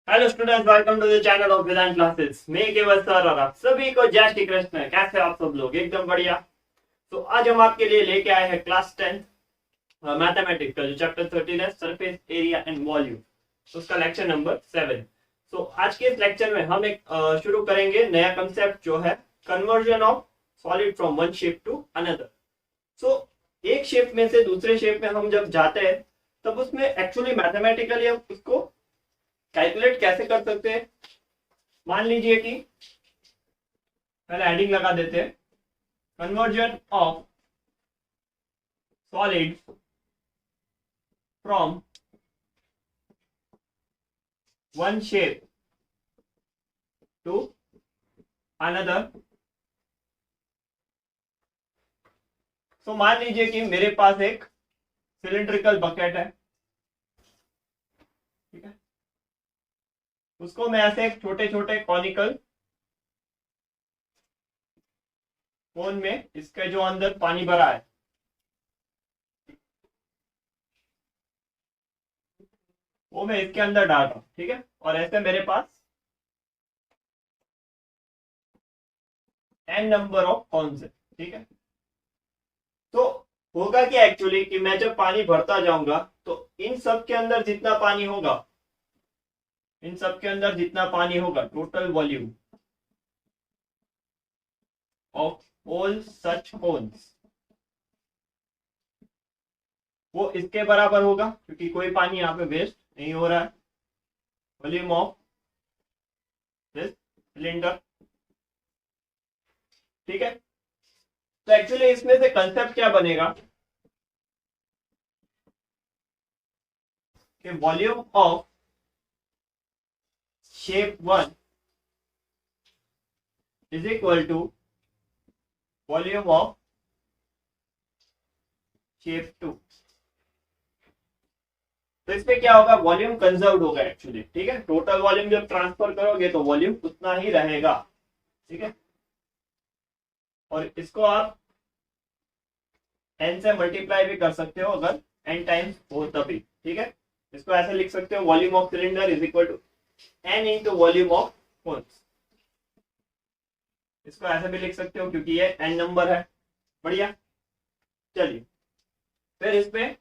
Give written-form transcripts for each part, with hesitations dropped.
Hello students, welcome to the channel of Vedant classes. मैं Keval sir और आप सभी को जय श्री कृष्ण। कैसे हैं आप सब लोग? एकदम बढ़िया। तो आज हम आपके लिए लेके आए हैं क्लास 10 मैथमेटिक्स का जो चैप्टर 13 है, सरफेस एरिया एंड वॉल्यूम। तो उसका लेक्चर नंबर 7। तो आज के इस लेक्चर में हम एक शुरू करेंगे नया कंसेप्ट जो है conversion of solid from one shape to another. So एक शेप में से दूसरे शेप में हम जब जाते हैं तब उसमें एक्चुअली मैथमेटिकली हम उसको कैलकुलेट कैसे कर सकते हैं। मान लीजिए कि पहले हेडिंग लगा देते हैं, conversion of solid from one shape to another. तो मान लीजिए कि मेरे पास एक सिलिंड्रिकल बकेट है, ठीक है। उसको मैं ऐसे एक छोटे छोटे कॉनिकल कोन में, इसके जो अंदर पानी भरा है वो मैं इसके अंदर डाल रहा हूं, ठीक है। और ऐसे मेरे पास n नंबर ऑफ कॉन्स है, ठीक है। तो होगा क्या एक्चुअली कि मैं जब पानी भरता जाऊंगा तो इन सब के अंदर जितना पानी होगा, इन सब के अंदर जितना पानी होगा, total volume of all such cones, वो इसके बराबर होगा क्योंकि कोई पानी यहाँ पे वेस्ट नहीं हो रहा है। वॉल्यूम ऑफ दिस सिलेंडर, ठीक है। तो एक्चुअली इसमें से कंसेप्ट क्या बनेगा कि volume of shape one is equal to volume of shape two. तो इसमें क्या होगा, वॉल्यूम कंजर्व होगा एक्चुअली, ठीक है। टोटल वॉल्यूम जब ट्रांसफर करोगे तो वॉल्यूम उतना ही रहेगा, ठीक है। और इसको आप n से मल्टीप्लाई भी कर सकते हो अगर n टाइम्स हो तभी, ठीक है। इसको ऐसे लिख सकते हो, volume of cylinder is equal to n into volume of cones. इसको ऐसे भी लिख सकते हो क्योंकि ये n नंबर है। बढ़िया। चलिए फिर इसमें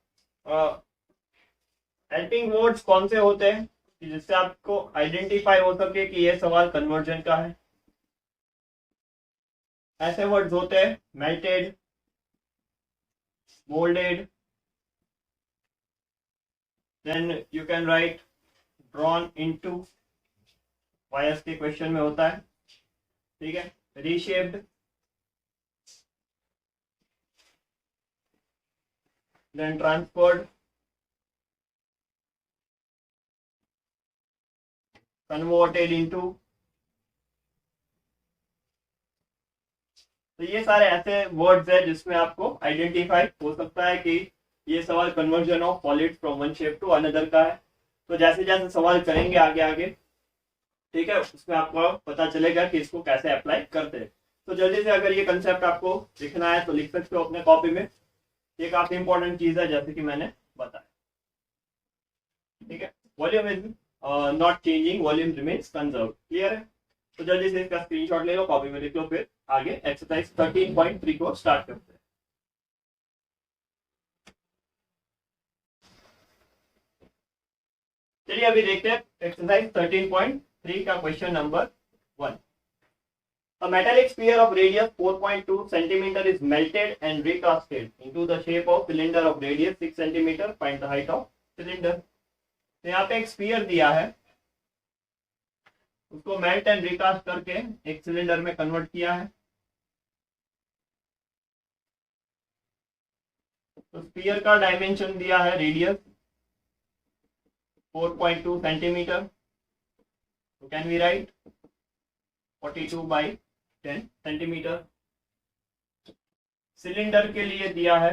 हेल्पिंग वर्ड्स कौन से होते हैं जिससे आपको आइडेंटिफाई हो सके कि ये सवाल कन्वर्जन का है। ऐसे वर्ड्स होते हैं melted, moulded, then you can write drawn into, wires के क्वेश्चन में होता है, ठीक है। Reshaped, then transferred, converted into. तो ये सारे ऐसे वर्ड्स है जिसमें आपको आइडेंटिफाई हो सकता है कि ये सवाल conversion of solid from one shape to another का है। तो जैसे जैसे सवाल करेंगे आगे आगे, ठीक है, उसमें आपको पता चलेगा कि इसको कैसे अप्लाई करते हैं। तो जल्दी से अगर ये कंसेप्ट आपको लिखना है तो लिख सकते हो अपने कॉपी में। ये काफी इंपॉर्टेंट चीज है जैसे कि मैंने बताया, ठीक है। Volume is not changing, volume remains conserve. Clear है? तो जल्दी से इसका स्क्रीनशॉट ले लो, कॉपी में लिख लो, फिर आगे एक्सरसाइज 13.3 को स्टार्ट करते हैं। चलिए अभी देखते हैं एक्सरसाइज 13.3 का question number 1। A metallic sphere of radius 4.2 centimeter is melted and recasted into the shape of cylinder of radius 6 centimeter. Find the height of cylinder. तो यहाँ पे एक स्पीयर दिया है, उसको मेल्ट एंड रिकास्ट करके एक सिलेंडर में कन्वर्ट किया है। तो स्पीयर का डायमेंशन दिया है रेडियस 4.2 सेंटीमीटर। तो can we write 42 by 10 centimetre. Cylinder के लिए दिया है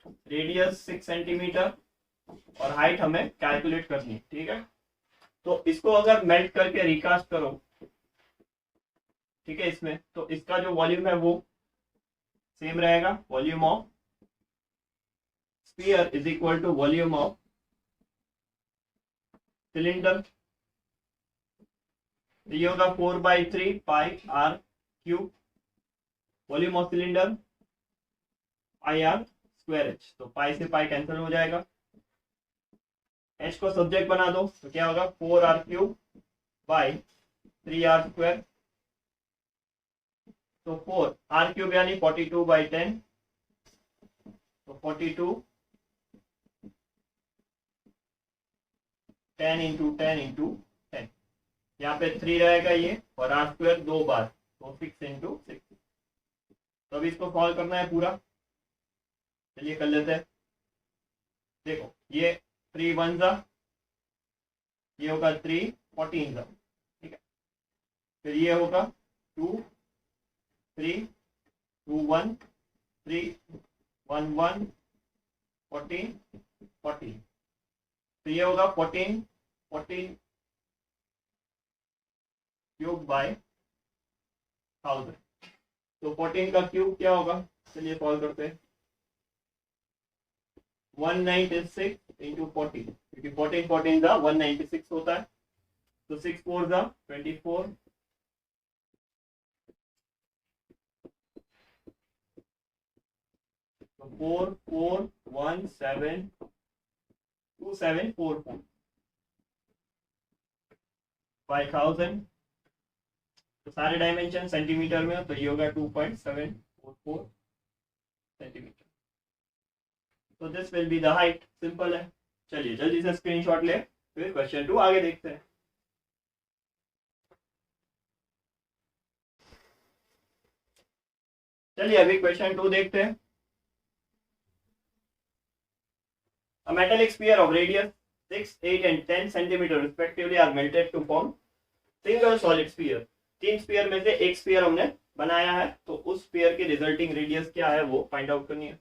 रेडियस 6 सेंटीमीटर और हाइट हमें कैलकुलेट करनी, ठीक है। तो इसको अगर मेल्ट करके रिकास्ट करो, ठीक है, इसमें तो इसका जो वॉल्यूम है वो सेम रहेगा। Volume of sphere is equal to volume of cylinder, ये होगा 4/3 pi R cube, volume of cylinder pi R square H, तो पाई से पाई कैंसिल हो जाएगा, एच को सब्जेक्ट बना दो तो क्या होगा 4r cube by 3r square, तो 4r क्यूब यानी 42/10, तो 42 10 इंटू 10 इंटू 10, यहाँ पे 3 रहेगा ये, और r स्क्वायर 2 बार, तो 6 इंटू 6। तो अभी इसको सॉल्व करना है पूरा, चलिए कर लेते हैं। देखो ये 3 1 जा, ये होगा 3 14 जा, ठीक है, फिर ये होगा 2 3 2 1 3 1 1 14 14, तो ये होगा 14 14 क्यूब बाय 1000, तो 14 का क्यूब क्या होगा, चलिए सॉल्व करते हैं। 196 इंटू 14, क्योंकि 14 14 जा 196 होता है, तो 6 4 जा 24, तो 4 4 1 7 2 7 4 4 5000, तो सारे डायमेंशन सेंटीमीटर में हो, तो ये होगा 2.744 सेंटीमीटर, तो this will be the height. Simple है, चलिए जल्दी से स्क्रीनशॉट ले, फिर क्वेश्चन 2 आगे देखते हैं। चलिए अभी क्वेश्चन 2 देखते हैं। A metallic sphere of radius 6, 8 and 10 centimeter respectively are melted to form single solid sphere। 3 spear में से एक स्पीयर हमने बनाया है, तो उस स्पीयर की रिजल्टिंग रेडियस क्या है वो फाइंड आउट करनी है।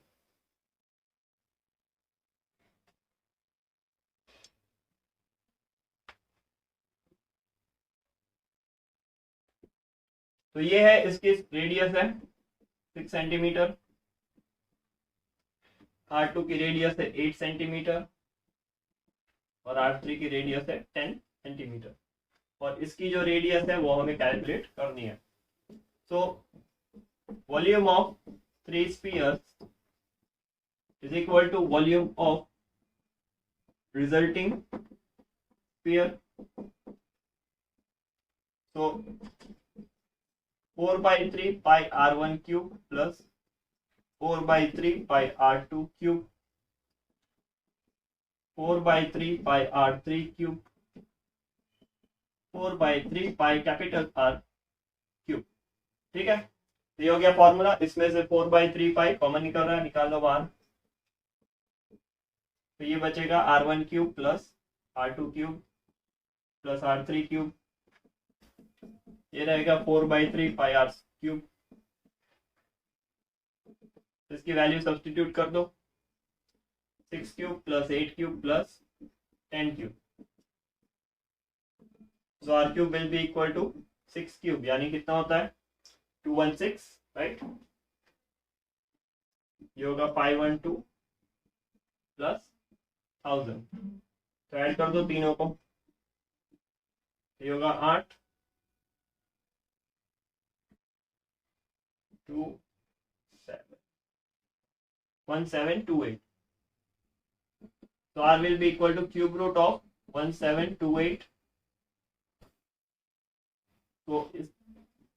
तो ये है इसकी रेडियस है 6 सेंटीमीटर, R2 की रेडियस है 8 सेंटीमीटर और R3 की रेडियस है 10 सेंटीमीटर, और इसकी जो रेडियस है वो हमें कैलकुलेट करनी है। So volume of 3 spheres is equal to volume of resulting sphere, so 4/3 pi R1 cube plus 4/3 pi R2 cube, 4/3 pi R3 cube, 4/3 pi capital R cube, ठीक है। ये हो गया फॉर्मूला, इसमें से 4/3 पाई कॉमन निकल रहा है, निकाल लो बाहर, तो ये बचेगा R1 cube plus R2 cube plus R3 cube, ये रहेगा 4/3 पाई R क्यूब, इसकी वैल्यू सब्स्टिट्यूट कर दो, 6 cube plus 8 cube plus 10 cube, so R cube will be equal to 6 cube, यानी कितना होता है 216, राइट। ये होगा 512 प्लस 1000, तो ऐड कर दो तीनों को, ये होगा 8 2 7 1728, so R will be equal to cube root of 1728, तो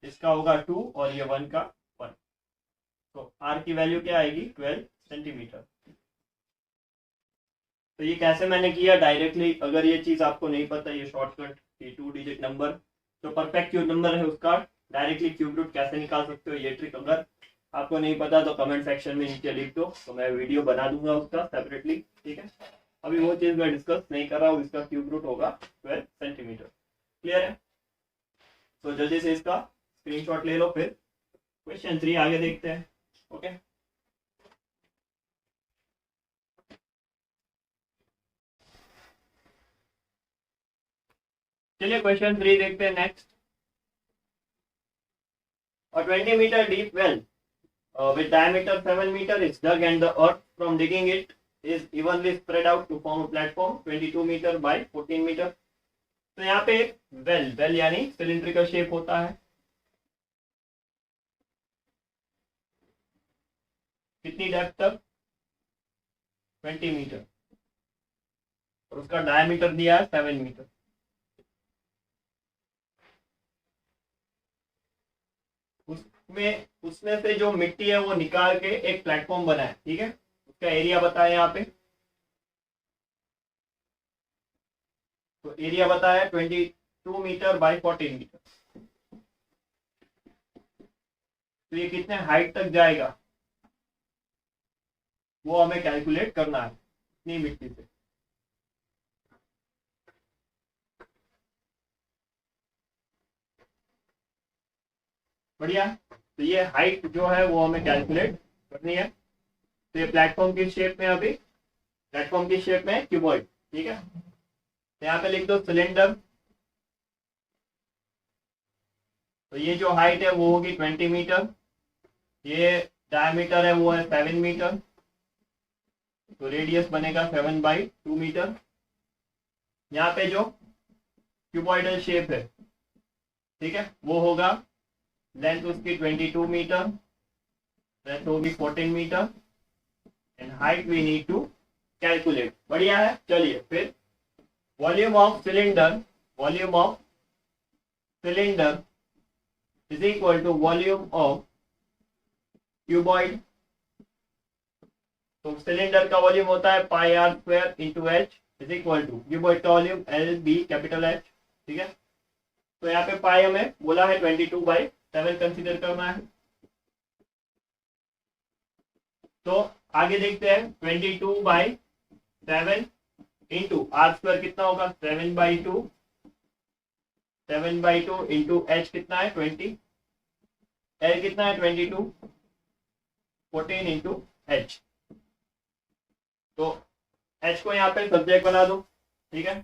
इसका होगा 2 और ये 1 का 1, तो R की वैल्यू क्या आएगी 12 सेंटीमीटर। तो ये कैसे मैंने किया डायरेक्टली, अगर ये चीज आपको नहीं पता, ये शॉर्टकट, ये 2 डिजिट नंबर जो परफेक्ट क्यूब नंबर है उसका डायरेक्टली क्यूब रूट कैसे निकाल सकते हो, ये ट्रिक अगर आपको नहीं पता तो कमेंट सेक्शन में नीचे लिख दो, तो मैं वीडियो बना दूंगा उसका सेपरेटली, ठीक है। अभी वो चीज मैं डिस्कस नहीं कर रहा हूँ, इसका क्यूब रूट होगा 12 सेंटीमीटर, क्लियर है। तो जल्दी से इसका स्क्रीनशॉट ले लो, फिर क्वेश्चन 3 आगे देखते हैं, ओके। चलिए क्वेश्चन 3 देखते हैं next. A 20 meter deep well with diameter 7 meter is dug and the earth from digging it is evenly spread out to form a platform 22 meter by 14 meter. तो यहाँ पे वेल वेल यानी cylindrical shape होता है। कितनी depth तक? 20 metre. और उसका डायमीटर दिया है 7 मीटर। उसमें से जो मिट्टी है वो निकाल के एक प्लेटफॉर्म बना है, ठीक है। उसका एरिया बताया यहाँ पे, तो एरिया बताया 22 मीटर बाई 14 मीटर। तो ये कितने हाइट तक जाएगा वो हमें कैलकुलेट करना है इतनी मिट्टी से। बढ़िया। तो ये हाइट जो है वो हमें कैलकुलेट करनी है। तो ये प्लेटफॉर्म की शेप में, अभी प्लेटफॉर्म की शेप में क्यूबॉइड, ठीक है। तो यहाँ पे लिख दो सिलेंडर। तो ये जो हाइट है वो होगी 20 मीटर। ये डायमीटर है वो है 7 मीटर। तो रेडियस बनेगा 7/2 मीटर। यहाँ पे जो क्यूबॉइडल शेप है, ठीक है, वो होगा लेंथ उसकी 22 मीटर, ब्रेथ होगी 14 metre, and height we need to calculate. बढ़िया है। चलिए फिर volume of cylinder, volume of cylinder is equal to volume of cuboid. तो सिलेंडर का वॉल्यूम होता है pi R square into H is equal to cuboid का volume L B capital H, ठीक है। तो यहाँ पे पाई हमें बोला है 22/7 कंसीडर करना है। तो आगे देखते हैं 22/7 इंटू आर स्क्वायर कितना होगा 7/2, 7/2 इंटू एच कितना है 20, एल कितना है 22, 14 इंटू एच। तो एच को यहाँ पे सब्जेक्ट बना दो, ठीक है।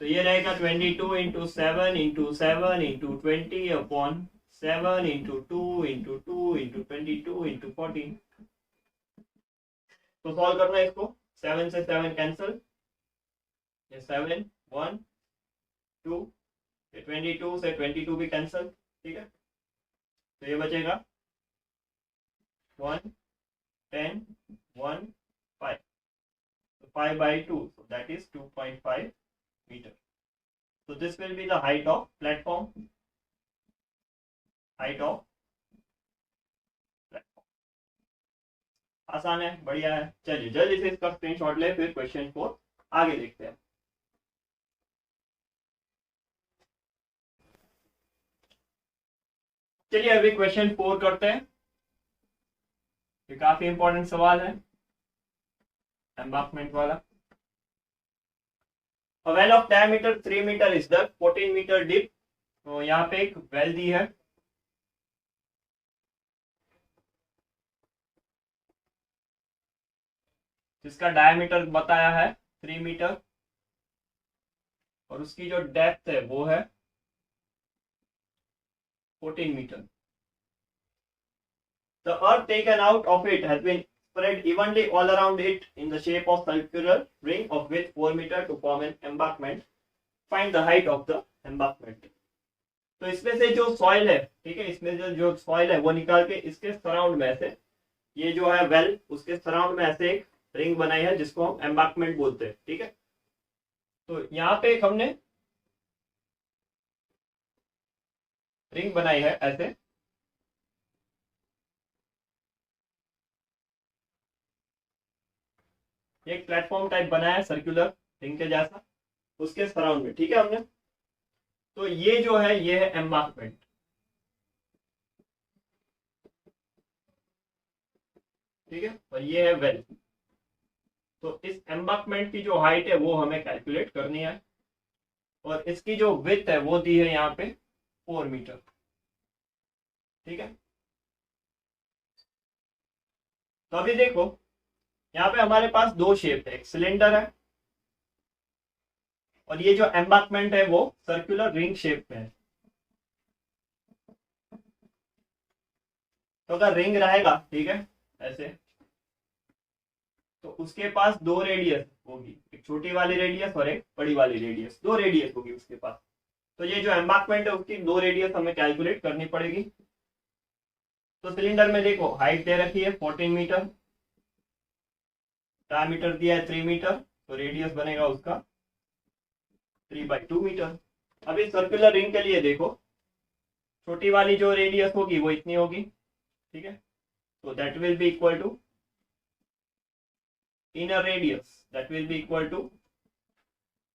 तो ये रहेगा 22 into 7 into 7 into 20 upon 7 into 2 into 2 into 22 into 14। तो सॉल्व करना है इसको। 7 से 7 कैंसिल, ये 7 1 2, 22 से 22 भी कैंसिल, ठीक है। तो ये बचेगा 1 10 1 5, 5/2, so that is 2.5 meter. So this will be the height of platform, height of platform. आसान है, बढ़िया है। चलिए जल्दी से इसका स्क्रीनशॉट ले, फिर क्वेश्चन 4 आगे देखते हैं। चलिए अभी क्वेश्चन 4 करते हैं। ये काफी इंपॉर्टेंट सवाल है, एम्बार्कमेंट वाला। A well of diameter 3 meter is the 14 meter deep. तो यहाँ पे एक वेल दी है, जिसका डायमीटर बताया है 3 मीटर, और उसकी जो डेप्थ है वो है 14 metre. The earth taken out of it has been spread evenly all around it in the shape of circular ring of width 4 meter to form an embankment. Find the height of the embankment. तो इसमें से जो soil है, ठीक है, इसमें से जो सॉइल है वो निकाल के इसके सराउंड में से, ये जो है वेल, उसके सराउंड में ऐसे एक रिंग बनाई है जिसको हम एम्बार्कमेंट बोलते हैं, ठीक है। तो यहाँ पे एक हमने रिंग बनाई है ऐसे, एक प्लेटफॉर्म टाइप बनाया है सर्कुलर रिंग के जैसा उसके सराउंड में, ठीक है हमने। तो ये जो है ये है एम्बार्कमेंट, ठीक है, और ये है वेल। तो इस एम्बार्कमेंट की जो हाइट है वो हमें कैलकुलेट करनी है, और इसकी जो विड्थ है वो दी है यहाँ पे 4 मीटर, ठीक है। तो अभी देखो यहाँ पे हमारे पास दो शेप है, एक सिलेंडर है और ये जो एम्बार्कमेंट है वो सर्कुलर रिंग शेप में है। तो अगर रिंग रहेगा, ठीक है, ऐसे, तो तो उसके पास दो रेडियस होगी, एक छोटी वाली रेडियस और एक बड़ी वाली रेडियस, दो रेडियस होगी उसके पास। तो ये जो एम्बार्कमेंट है उसकी दो रेडियस हमें कैलकुलेट करनी पड़ेगी। तो सिलेंडर में देखो हाइट दे रखी है 14 मीटर, डायमीटर दिया है 3 मीटर, तो रेडियस बनेगा उसका 3/2 मीटर। अभी सर्कुलर रिंग के लिए देखो छोटी वाली जो रेडियस होगी वो इतनी होगी, ठीक है। तो that will be equal to inner radius, that will be equal to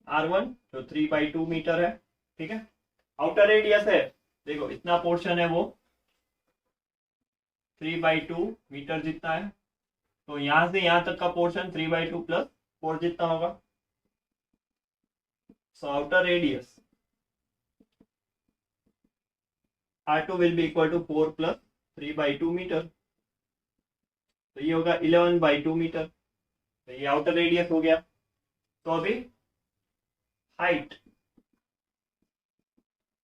r1 जो 3/2 मीटर है, ठीक है। आउटर रेडियस है देखो इतना पोर्शन है वो 3/2 मीटर जितना है, तो यहां से यहां तक का पोर्शन 3/2 प्लस 4 जितना होगा। So outer radius r2 will be equal to 4 plus 3/2 metre, तो ये होगा 11/2 मीटर। तो ये आउटर रेडियस हो गया। तो अभी हाइट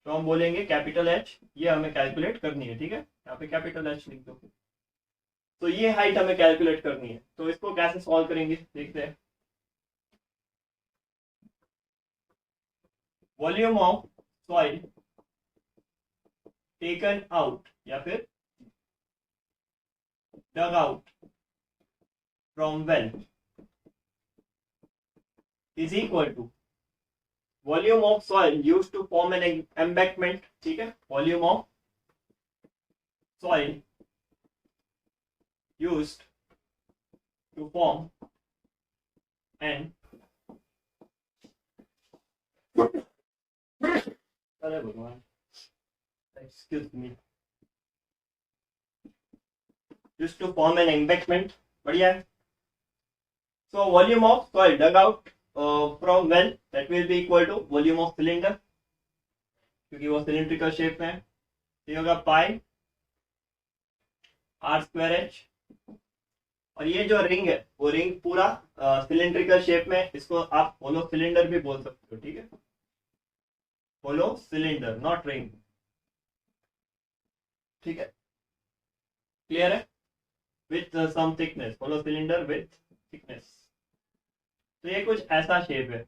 तो हम बोलेंगे कैपिटल एच, ये हमें कैलकुलेट करनी है, ठीक है। यहाँ पे कैपिटल एच लिख दो। तो ये हाइट हमें कैलकुलेट करनी है, तो इसको कैसे सॉल्व करेंगे देखते हैं। Volume of soil taken out या फिर dug out from well is equal to volume of soil used to form an embankment, ठीक है। Volume of soil used to form an अरे भगवान excuse me used to form an embankment, बढ़िया है। So volume of soil dug out from well that will be equal to volume of cylinder, क्योंकि वो cylindrical shape में है, ये होगा पाई r²h। और ये जो रिंग है वो रिंग पूरा सिलिंड्रिकल शेप में, इसको आप होलो सिलेंडर भी बोल सकते हो, ठीक है। होलो सिलेंडर नॉट रिंग, ठीक है। क्लियर है? With some thickness, hollow cylinder with thickness. तो ये कुछ ऐसा शेप है,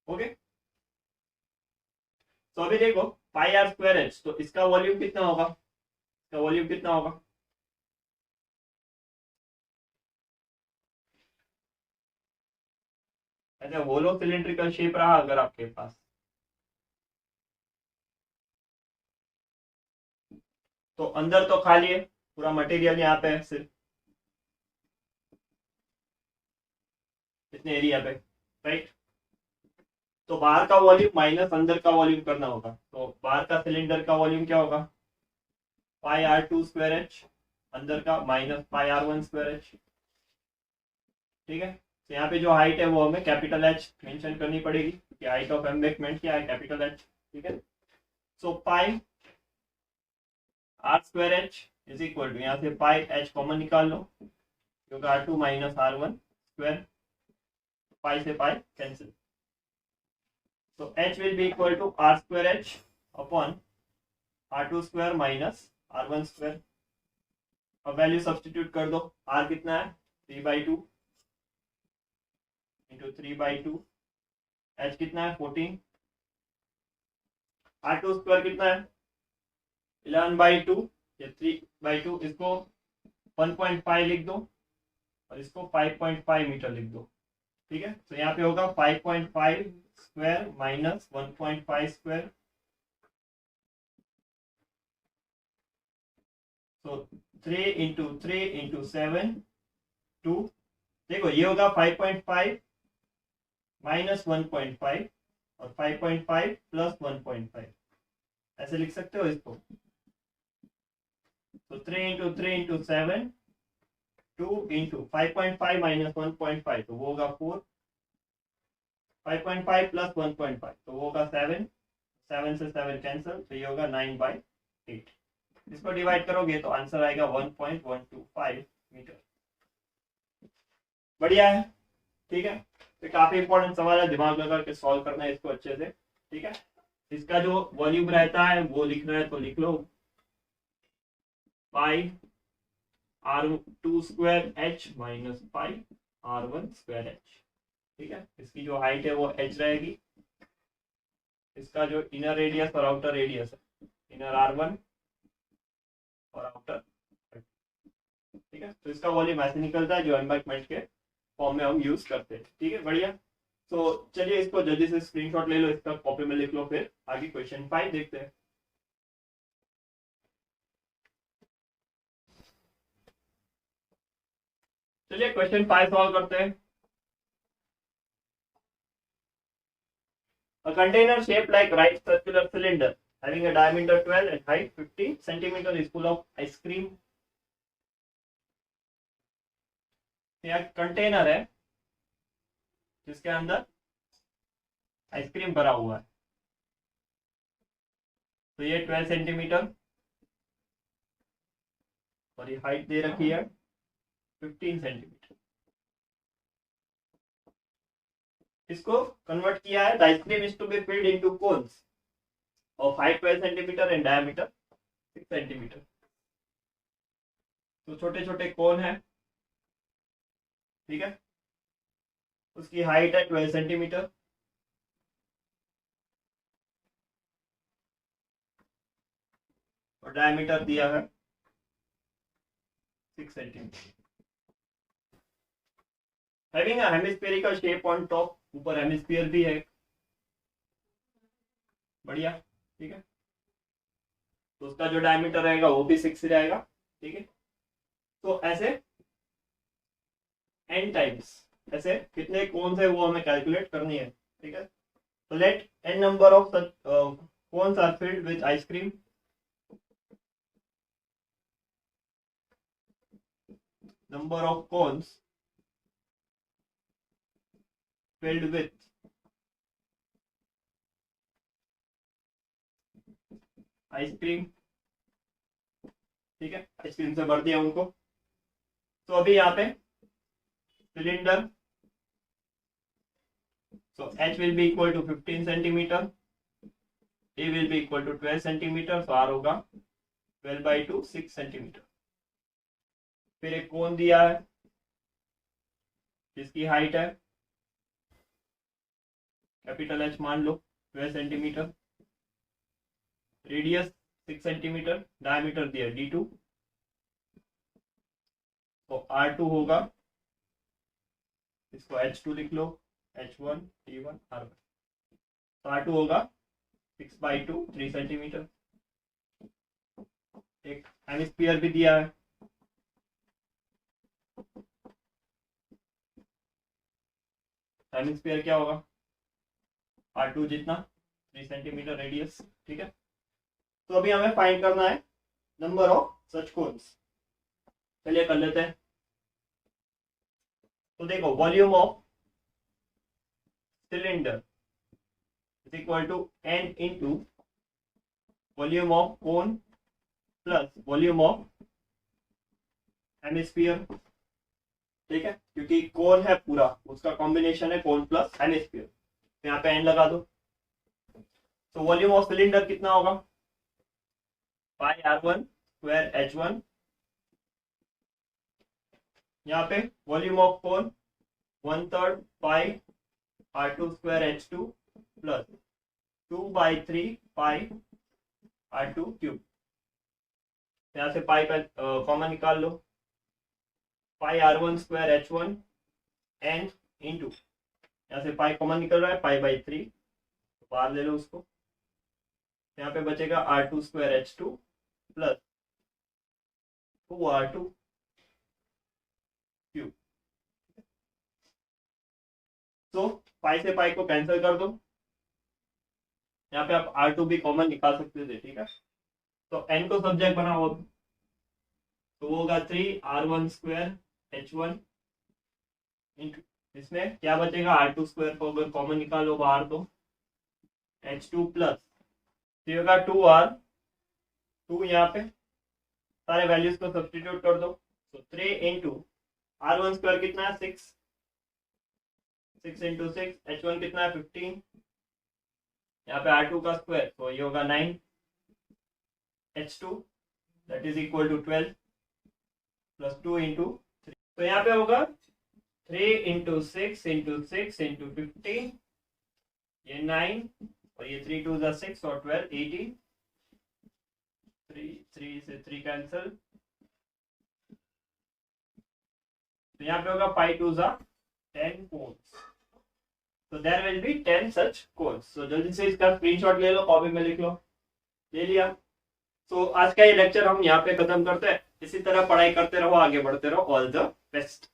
ओके। तो अभी देखो पाई r²h, तो इसका वॉल्यूम कितना होगा, इसका वॉल्यूम कितना होगा। अच्छा होलो सिलिंड्रिकल शेप रहा अगर आपके पास, तो अंदर तो खाली है, पूरा मटेरियल यहाँ पे है सिर्फ इतने एरिया पे, राइट। तो बाहर का वॉल्यूम माइनस अंदर का वॉल्यूम करना होगा, तो बाहर का सिलेंडर का वॉल्यूम क्या होगा, पाई r²h, अंदर का माइनस पाई r1²h, ठीक है। तो यहाँ पे जो हाइट है वो हमें कैपिटल एच मेंशन करनी पड़ेगी कि हाइट ऑफ एम्बैंकमेंट क्या है, कैपिटल एच, ठीक है। सो पाई r²h इज इक्वल टू, यहाँ से पाई h कॉमन निकाल लो क्योंकि r2 माइनस r1², पाई से पाई कैंसिल, तो h will be equal to r²h upon r2² minus r1²। अब वैल्यू सब्स्टिट्यूट कर दो, r कितना है 3/2 इंटू 3/2, h कितना है 14, r2² कितना है 11/2, ये 3/2, इसको 1.5 लिख दो और इसको 5.5 मीटर लिख दो, ठीक है। तो यहाँ पे होगा 5.5 स्क्वायर माइनस 1.5 स्क्वायर, तो 3 इंटू 3 इंटू 7 2, देखो ये होगा 5.5 माइनस 1.5 और 5.5 प्लस 1.5, ऐसे लिख सकते हो इसको। तो 3 इंटू 3 इंटू 7 2 इंटू 5.5 माइनस 1.5 तो वो होगा 4, 5.5 प्लस 1.5 तो वो होगा 7, 7 से 7 कैंसिल, तो ये होगा 9/8। इसको डिवाइड करोगे तो आंसर आएगा 1.125 मीटर। बढ़िया है, ठीक है। तो काफी इंपॉर्टेंट सवाल है, दिमाग लगा के सॉल्व करना है इसको अच्छे से, ठीक है। इसका जो वॉल्यूम रहता है वो लिखना है तो लिख लो, पाई r2 square h minus pi r1 square h। ठीक है, इसकी जो हाइट है वो h रहेगी, इसका जो इनर रेडियस और आउटर रेडियस है, इनर r1 और आउटर, ठीक है। तो इसका वॉल्यूम ऐसे निकलता है जो एम्बैकमेंट के फॉर्म में हम यूज करते हैं। ठीक है, बढ़िया। तो चलिए इसको जल्दी से स्क्रीनशॉट ले लो, इसका कॉपी में लिख लो, फिर आगे क्वेश्चन 5 देखते हैं। चलिए क्वेश्चन 5 सॉल्व करते हैं। A container shaped like right circular cylinder having a diameter 12 and height 50 centimeter is full of ice cream। यह कंटेनर है जिसके अंदर आइसक्रीम भरा हुआ है। तो ये 12 सेंटीमीटर और ये हाइट दे रखी है 15 सेंटीमीटर। इसको कन्वर्ट किया है। The ice cream is to be filled into cones of height 12 centimetre and diameter 6 centimetre. तो छोटे छोटे कोन है, ठीक है, उसकी हाइट है 12 सेंटीमीटर और डायमीटर दिया है 6 centimetre. Having a hemispherical shape on top, ऊपर हेमिस्फीयर भी है, बढ़िया, ठीक है। तो उसका जो डायमीटर रहेगा वो भी 6 रहेगा, ठीक है। तो ऐसे n टाइम्स, ऐसे कितने कोन्स है वो हमें कैलकुलेट करनी है, ठीक है। तो let n number of cones are filled with ice cream. Number of cones filled with ice cream, ठीक है, आइसक्रीम से भर दिया उनको। तो अभी यहाँ पे cylinder, so h will be equal to 15 centimetre, a will be equal to 12 centimetre, so r होगा 12/2 6 सेंटीमीटर। फिर एक कोन दिया है जिसकी हाइट है कैपिटल H मान लो 12 सेंटीमीटर, रेडियस 6 सेंटीमीटर, डायमीटर दिया d2, तो r2 होगा, इसको h2 लिख लो, h1 d1 r1। तो r2 होगा 6/2 3 सेंटीमीटर। एक हेमिस्फीयर भी दिया है, हेमिस्फीयर क्या होगा r2 जितना 3 सेंटीमीटर रेडियस, ठीक है। तो अभी हमें फाइंड करना है नंबर ऑफ सच कोन्स। चलिए कर लेते हैं। तो देखो volume of cylinder is equal to n into volume of cone plus volume of hemisphere, ठीक है, क्योंकि कोन है पूरा, उसका कॉम्बिनेशन है कोन प्लस हेमिस्फीयर। तो यहाँ पे n लगा दो। तो वॉल्यूम ऑफ सिलेंडर कितना होगा, पाई r1 स्क्वायर h1। यहाँ पे volume of cone 1/3 pi r2 square h2 plus 2/3 pi r2 cube. यहाँ से पाई का कॉमन निकाल लो, पाई r1 square h1 and into, यहाँ से पाई कॉमन निकल रहा है पाई/3, तो बाहर ले लो उसको। यहाँ पे बचेगा r2 square h2 plus 2r2 cube. तो पाई से पाई को कैंसिल कर दो, यहाँ पे आप r2 भी कॉमन निकाल सकते थे, ठीक है। तो n को सब्जेक्ट बनाओ, तो वो होगा 3r1 स्क्वायर h1 इंटू, इसमें क्या बचेगा r2 स्क्वायर को अगर कॉमन निकालो बाहर तो h2 प्लस, तो होगा 2r2, यहाँ पे सारे वैल्यूज को सब्स्टिट्यूट कर दो। तो 3 इंटू r1 स्क्वायर कितना है 6, 6 इंटू 6, h1 कितना है 15, यहाँ पे r2 का स्क्वायर, तो ये होगा 9, h2 that is equal to 12, plus 2 into 3, तो यहाँ पे होगा 3 इंटू 6 इंटू 6 इंटू 50, ये 9 और ये 3 2 6 और 12 18, 3 से 3 कैंसिल, तो यहाँ पे होगा 5 2 10 कोन्स, तो there will be 10 such cones. So जल्दी से इसका स्क्रीनशॉट ले लो, कॉपी में लिख लो। ले लिया। सो आज का ये लेक्चर हम यहाँ पे खत्म करते हैं। इसी तरह पढ़ाई करते रहो, आगे बढ़ते रहो। All the best.